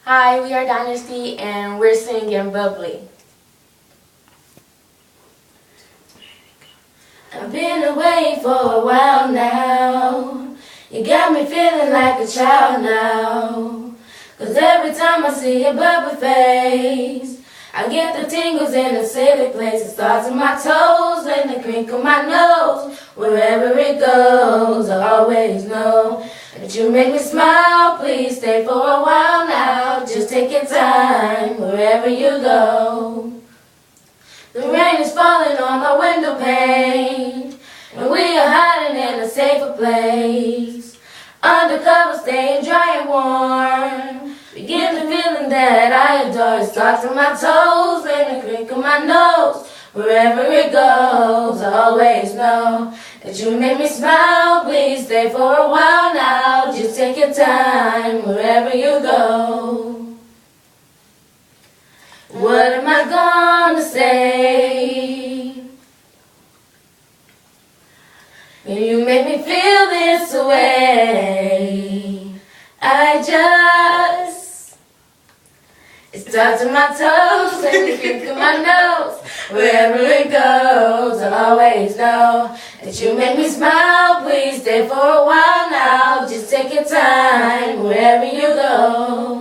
Hi, we are Dynasty and we're singing Bubbly. I've been away for a while now. You got me feeling like a child now. 'Cause every time I see your bubbly face, I get the tingles in a silly place. It starts in my toes and the crinkle my nose. Wherever it goes, I always know that you make me smile. Please stay for a while now. Just take your time wherever you go. The rain is falling on my window pane, and we are hiding in a safer place. Undercover, staying dry and warm. We get the feeling that I adore. It starts in my toes and the crinkle my nose. Wherever it goes, I always know that you make me smile. Please stay for a while now. Just take your time wherever you go. What am I gonna say when you make me feel this way? It starts in my toes and the crinkle of my nose. Wherever it goes, I always know that you make me smile. Please stay for a while now. Just take your time wherever you go.